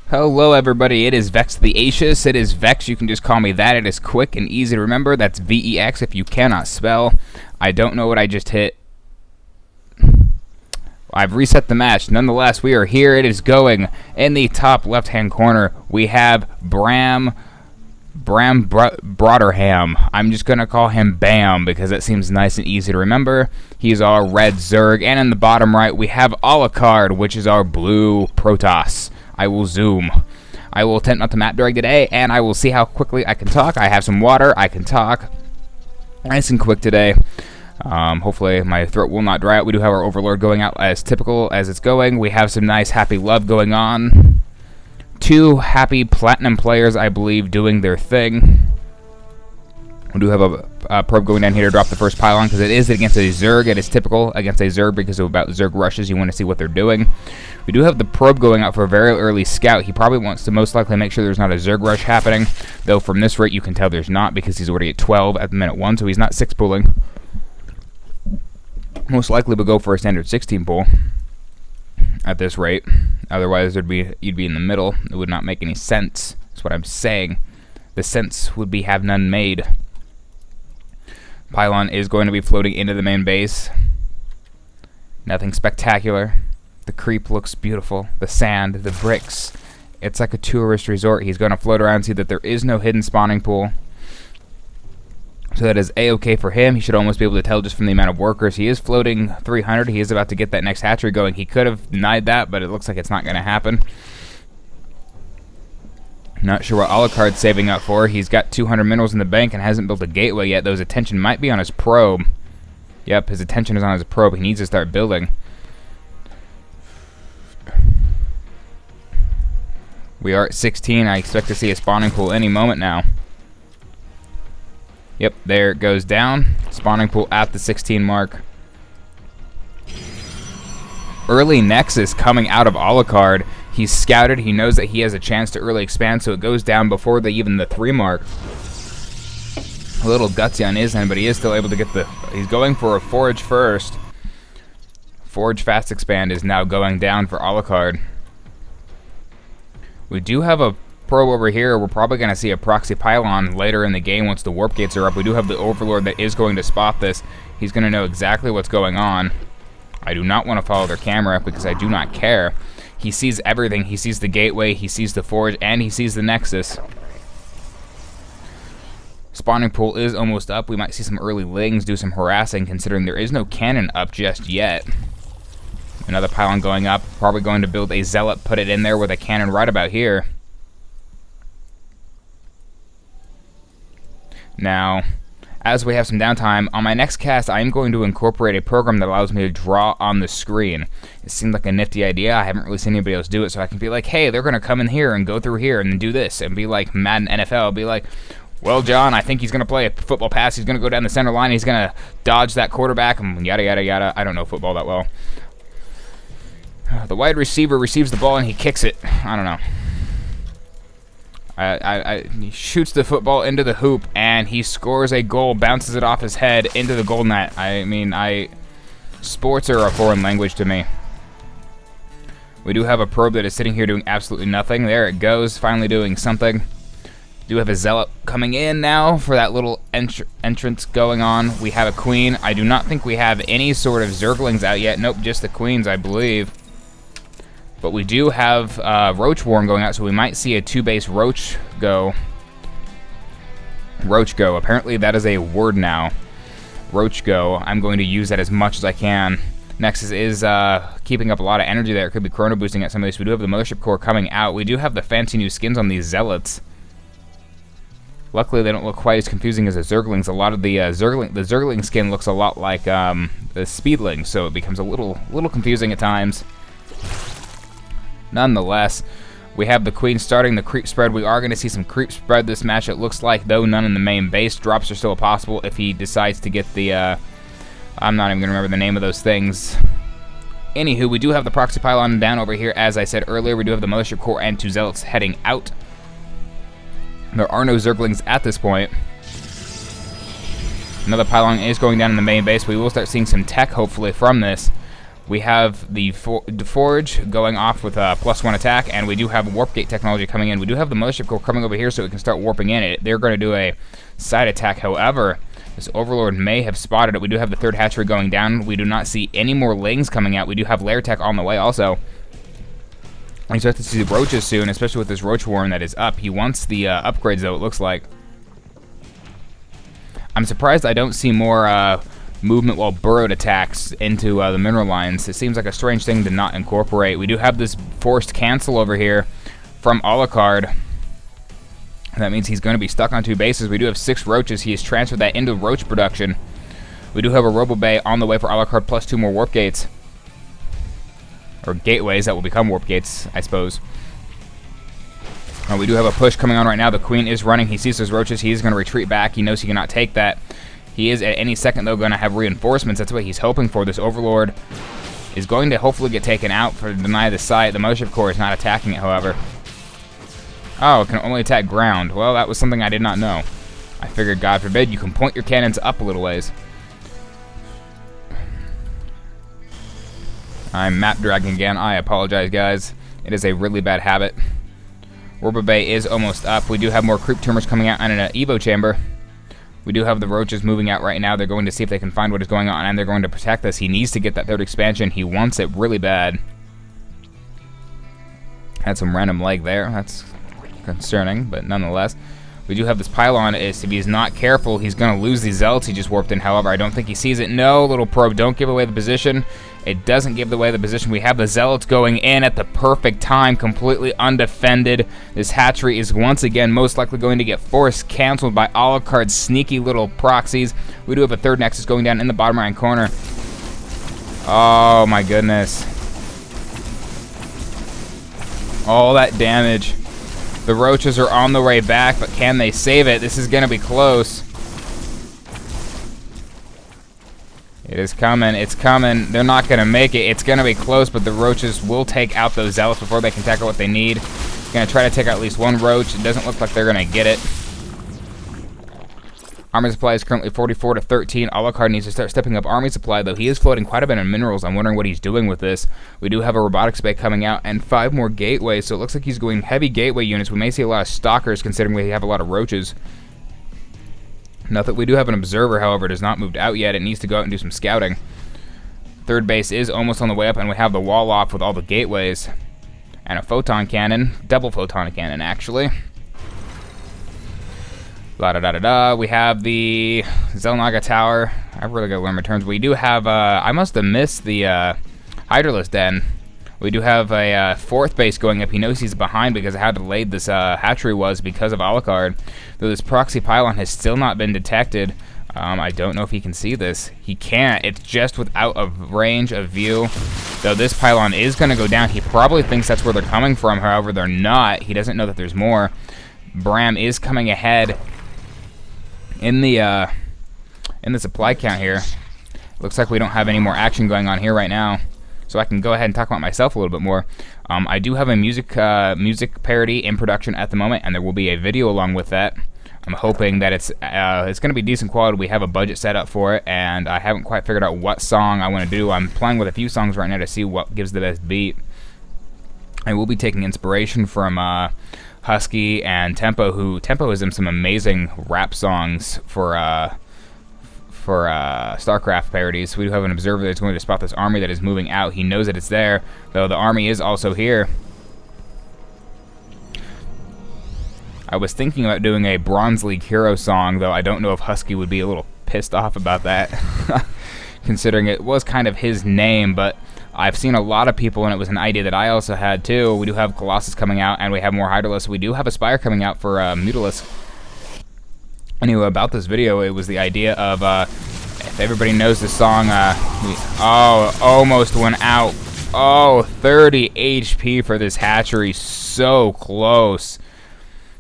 Hello everybody, it is Vex the Acius. It is Vex, you can just call me that. It is quick and easy to remember. That's VEX if you cannot spell. I don't know what I just hit. I've reset the match. Nonetheless, we are here. It is going. In the top left-hand corner, we have BramBoterham. I'm just going to call him Bam because it seems nice and easy to remember. He's our red Zerg. And in the bottom right, we have alucarD, which is our blue Protoss. I will zoom. I will attempt not to map drag today, and I will see how quickly I can talk. I have some water. I can talk. Nice and quick today. Hopefully my throat will not dry out. We do have our Overlord going out as typical as it's going. We have some nice happy love going on. Two happy platinum players, I believe, doing their thing. We do have a probe going down here to drop the first pylon because it is against a Zerg. It is typical against a Zerg because of about Zerg rushes. You want to see what they're doing. We do have the probe going out for a very early scout. He probably wants to most likely make sure there's not a Zerg rush happening, though from this rate you can tell there's not because he's already at 12 at minute 1, so he's not 6 pulling. Most likely would go for a standard 16 pull at this rate. Otherwise, you'd be in the middle. It would not make any sense. That's what I'm saying. The sense would be have none made. Pylon is going to be floating into the main base. Nothing spectacular. The creep looks beautiful. The sand, the bricks. It's like a tourist resort. He's going to float around and see that there is no hidden spawning pool. So that is A-okay for him. He should almost be able to tell just from the amount of workers. He is floating 300. He is about to get that next hatchery going. He could have denied that, but it looks like it's not going to happen. Not sure what alucarD's saving up for. He's got 200 minerals in the bank and hasn't built a gateway yet, though his attention might be on his probe. Yep, his attention is on his probe. He needs to start building. We are at 16. I expect to see a spawning pool any moment now. Yep, there it goes down. Spawning pool at the 16 mark. Early Nexus coming out of alucarD. He's scouted. He knows that he has a chance to early expand, so it goes down before even the 3 mark. A little gutsy on his end, but he is still able to get the... He's going for a Forge first. Forge fast expand is now going down for alucarD. We do have a probe over here. We're probably going to see a proxy pylon later in the game once the warp gates are up. We do have the Overlord that is going to spot this. He's going to know exactly what's going on. I do not want to follow their camera because I do not care. He sees everything. He sees the gateway, he sees the forge, and he sees the nexus. Spawning pool is almost up. We might see some early lings do some harassing considering there is no cannon up just yet. Another pylon going up. Probably going to build a zealot, put it in there with a cannon right about here. Now, as we have some downtime, on my next cast, I am going to incorporate a program that allows me to draw on the screen. It seemed like a nifty idea. I haven't really seen anybody else do it, so I can be like, hey, they're going to come in here and go through here and then do this, and be like Madden NFL, be like, well, John, I think he's going to play a football pass. He's going to go down the center line. He's going to dodge that quarterback, and yada, yada, yada. I don't know football that well. The wide receiver receives the ball, and he kicks it. I don't know. He shoots the football into the hoop, and he scores a goal, bounces it off his head into the goal net. I mean, sports are a foreign language to me. We do have a probe that is sitting here doing absolutely nothing. There it goes, finally doing something. Do have a zealot coming in now for that little entrance going on. We have a queen. I do not think we have any sort of Zerglings out yet. Nope, just the queens, I believe. But we do have Roach Warren going out, so we might see a 2-base Roach go. Roach go. Apparently that is a word now. Roach go. I'm going to use that as much as I can. Nexus is keeping up a lot of energy there. It could be chrono boosting at some of these. We do have the Mothership Core coming out. We do have the fancy new skins on these Zealots. Luckily, they don't look quite as confusing as the Zerglings. A lot of the Zergling skin looks a lot like the Speedling, so it becomes a little confusing at times. Nonetheless, we have the queen starting the creep spread. We are going to see some creep spread this match, it looks like, though none in the main base. Drops are still possible if he decides to get the... I'm not even going to remember the name of those things. Anywho, we do have the proxy pylon down over here. As I said earlier, we do have the Mothership Core and 2 Zealots heading out. There are no Zerglings at this point. Another pylon is going down in the main base. We will start seeing some tech, hopefully, from this. We have the Forge going off with a +1 attack, and we do have Warp Gate technology coming in. We do have the Mothership Core coming over here so it can start warping in. They're going to do a side attack, however. This Overlord may have spotted it. We do have the third hatchery going down. We do not see any more Lings coming out. We do have Lair Tech on the way also. I expect to see the Roaches soon, especially with this Roach Warren that is up. He wants the upgrades, though, it looks like. I'm surprised I don't see more movement while burrowed attacks into the mineral lines. It seems like a strange thing to not incorporate. We do have this forced cancel over here from alucarD. That means he's going to be stuck on 2 bases. We do have 6 roaches. He has transferred that into roach production. We do have a Robo Bay on the way for alucarD plus 2 more warp gates. Or gateways that will become warp gates, I suppose. We do have a push coming on right now. The Queen is running. He sees those roaches. He is going to retreat back. He knows he cannot take that. He is at any second, though, going to have reinforcements. That's what he's hoping for. This Overlord is going to hopefully get taken out for deny the site. The Mothership Core is not attacking it, however. Oh, it can only attack ground. Well, that was something I did not know. I figured, God forbid, you can point your cannons up a little ways. I'm map dragging again. I apologize, guys. It is a really bad habit. Robo Bay is almost up. We do have more creep tumors coming out and an Evo chamber. We do have the roaches moving out right now. They're going to see if they can find what is going on, and they're going to protect us. He needs to get that third expansion. He wants it really bad. Had some random leg there. That's concerning, but nonetheless. We do have this pylon. If he's not careful, he's going to lose these zealots he just warped in. However, I don't think he sees it. No, little probe, don't give away the position. It doesn't give away the position. We have the zealots going in at the perfect time, completely undefended. This hatchery is once again most likely going to get force canceled by alucarD's sneaky little proxies. We do have a third nexus going down in the bottom right corner. Oh my goodness. All that damage. The roaches are on the way back, but can they save it? This is going to be close. It is coming. It's coming. They're not going to make it. It's going to be close, but the roaches will take out those zealots before they can tackle what they need. Going to try to take out at least 1 roach. It doesn't look like they're going to get it. Army supply is currently 44 to 13. alucarD needs to start stepping up army supply, though he is floating quite a bit in minerals. I'm wondering what he's doing with this. We do have a robotics bay coming out and 5 more gateways, so it looks like he's going heavy gateway units. We may see a lot of stalkers, considering we have a lot of roaches. Note that we do have an observer, however, it has not moved out yet. It needs to go out and do some scouting. Third base is almost on the way up, and we have the wall off with all the gateways. And a photon cannon. Double photon cannon, actually. La-da-da-da-da. We have the Zelnaga Tower. I've really got to learn my terms. We do have, I must have missed the Hydralisk Den. We do have a 4th base going up. He knows he's behind because of how delayed this hatchery was because of alucarD. Though this proxy pylon has still not been detected. I don't know if he can see this. He can't. It's just without a range of view. Though this pylon is going to go down. He probably thinks that's where they're coming from. However, they're not. He doesn't know that there's more. Bram is coming ahead in the supply count here. Looks like we don't have any more action going on here right now. So I can go ahead and talk about myself a little bit more. I do have a music parody in production at the moment, and there will be a video along with that. I'm hoping that it's going to be decent quality. We have a budget set up for it, and I haven't quite figured out what song I want to do. I'm playing with a few songs right now to see what gives the best beat. I will be taking inspiration from Husky and Tempo, who Tempo has done some amazing rap songs for Starcraft parodies. We do have an observer that's going to spot this army that is moving out. He knows that it's there, though the army is also here. I was thinking about doing a Bronze League hero song, though I don't know if Husky would be a little pissed off about that, considering it was kind of his name, but I've seen a lot of people, and it was an idea that I also had too. We do have Colossus coming out, and we have more Hydralisk. We do have Aspire coming out for Mutalisk. Anyway, about this video, it was the idea of, if everybody knows the song, almost went out. Oh, 30 HP for this hatchery. So close.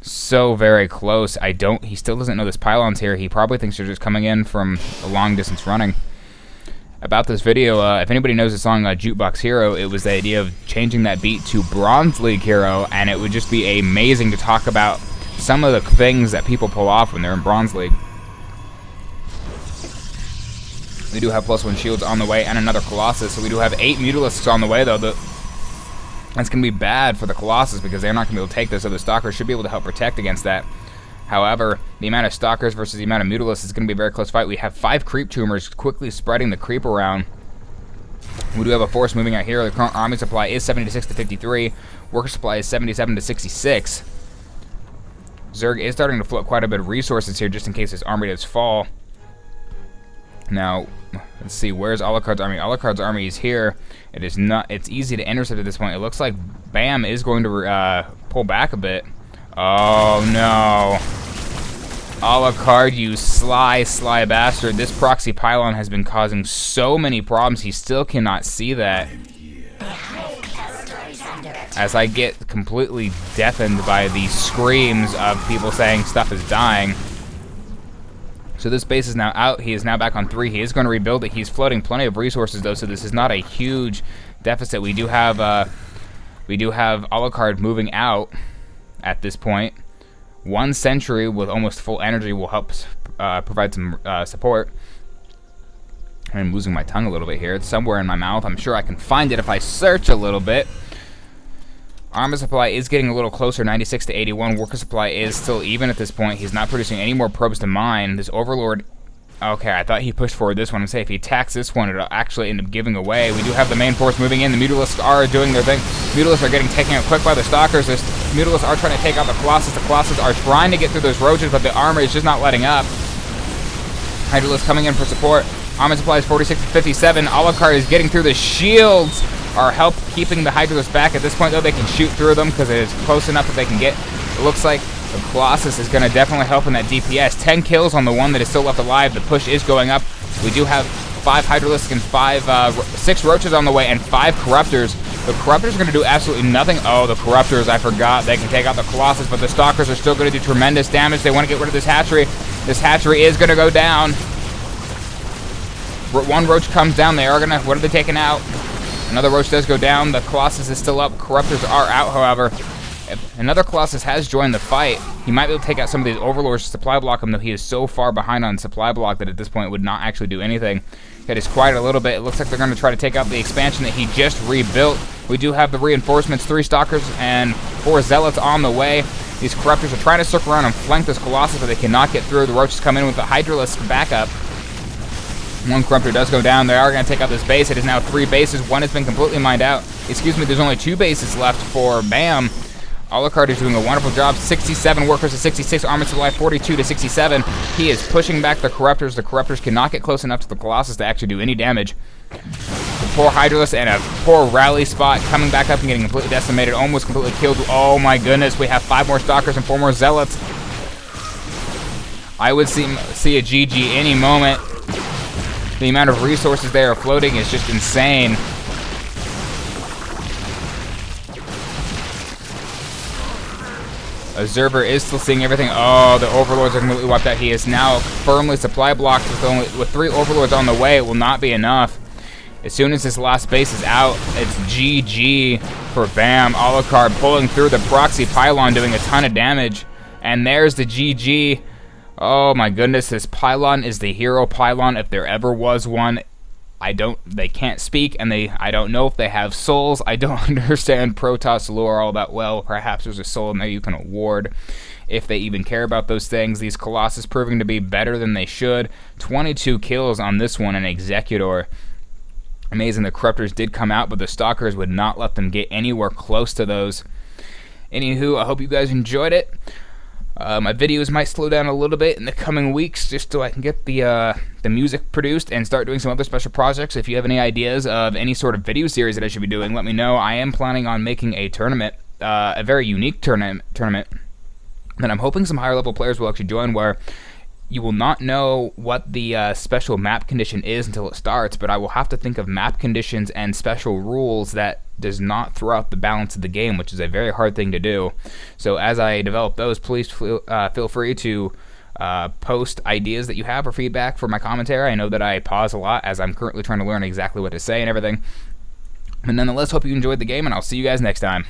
So very close. He still doesn't know this pylon's here. He probably thinks they're just coming in from a long distance running. About this video, if anybody knows the song Jukebox Hero, it was the idea of changing that beat to Bronze League Hero, and it would just be amazing to talk about some of the things that people pull off when they're in Bronze League. We do have +1 shields on the way and another Colossus, so we do have 8 Mutalisks on the way, though. That's going to be bad for the Colossus because they're not going to be able to take this, so the Stalkers should be able to help protect against that. However, the amount of Stalkers versus the amount of Mutalisks is going to be a very close fight. We have 5 Creep Tumors quickly spreading the creep around. We do have a force moving out here. The current army supply is 76 to 53. Worker supply is 77 to 66. Zerg is starting to float quite a bit of resources here just in case his army does fall. Now, let's see, where's alucarD's army? alucarD's army is here. It is not, it's easy to intercept at this point. It looks like BAM is going to pull back a bit. Oh no. alucarD, you sly bastard. This proxy pylon has been causing so many problems. He still cannot see that. As I get completely deafened by the screams of people saying stuff is dying. So this base is now out. He is now back on 3. He is going to rebuild it. He's floating plenty of resources though, so this is not a huge deficit. We do have alucarD moving out at this point. 1 sentry with almost full energy will help provide some support. I'm losing my tongue a little bit here. It's somewhere in my mouth. I'm sure I can find it if I search a little bit. Armor supply is getting a little closer, 96 to 81. Worker supply is still even at this point. He's not producing any more probes to mine. This Overlord... Okay, I thought he pushed forward this one. I'm saying if he attacks this one, it'll actually end up giving away. We do have the main force moving in. The Mutalisks are doing their thing. Mutalisks are getting taken out quick by the Stalkers. The Mutalisks are trying to take out the Colossus. The Colossus are trying to get through those roaches, but the armor is just not letting up. Hydralisk coming in for support. Armor supply is 46 to 57. alucarD is getting through the shields. Our help keeping the Hydralisk back. At this point, though, they can shoot through them because it is close enough that they can get. It looks like the Colossus is going to definitely help in that DPS. 10 kills on the one that is still left alive. The push is going up. We do have 5 Hydralisks and 6 Roaches on the way and 5 Corruptors. The Corruptors are going to do absolutely nothing. Oh, the Corruptors, I forgot. They can take out the Colossus, but the Stalkers are still going to do tremendous damage. They want to get rid of this hatchery. This hatchery is going to go down. 1 Roach comes down. They are going to... What are they taking out? Another Roach does go down. The Colossus is still up. Corruptors are out, however. Another Colossus has joined the fight. He might be able to take out some of these Overlords to supply block him, though he is so far behind on supply block that at this point would not actually do anything. It is quiet a little bit. It looks like they're going to try to take out the expansion that he just rebuilt. We do have the reinforcements, 3 Stalkers and 4 Zealots on the way. These Corruptors are trying to circle around and flank this Colossus, but they cannot get through. The Roaches come in with the Hydralisk backup. 1 Corruptor does go down. They are going to take out this base. It is now 3 bases. 1 has been completely mined out. Excuse me, there's only 2 bases left for BAM. alucarD is doing a wonderful job. 67 workers to 66. Armor supply 42 to 67. He is pushing back the Corruptors. The Corruptors cannot get close enough to the Colossus to actually do any damage. The poor Hydralisk and a poor rally spot coming back up and getting completely decimated. Almost completely killed. Oh my goodness. We have 5 more Stalkers and 4 more Zealots. I would see a GG any moment. The amount of resources they are floating is just insane. Observer is still seeing everything. Oh, the Overlords are completely wiped out. He is now firmly supply blocked with 3 Overlords on the way. It will not be enough. As soon as this last base is out, it's GG for BAM. alucarD pulling through the proxy pylon, doing a ton of damage. And there's the GG. Oh my goodness, this pylon is the hero pylon if there ever was one. They can't speak, and I don't know if they have souls. I don't understand Protoss lore all that well. Perhaps there's a soul in there you can award if they even care about those things. These Colossus proving to be better than they should. 22 kills on this one, an Executor. Amazing, the Corruptors did come out, but the Stalkers would not let them get anywhere close to those. Anywho, I hope you guys enjoyed it. My videos might slow down a little bit in the coming weeks just so I can get the music produced and start doing some other special projects. If you have any ideas of any sort of video series that I should be doing, let me know. I am planning on making a tournament, a very unique tournament that I'm hoping some higher level players will actually join, where you will not know what the special map condition is until it starts, but I will have to think of map conditions and special rules that does not throw out the balance of the game, which is a very hard thing to do. So as I develop those, please feel free to post ideas that you have or feedback for my commentary. I know that I pause a lot as I'm currently trying to learn exactly what to say and everything. But nonetheless, hope you enjoyed the game, and I'll see you guys next time.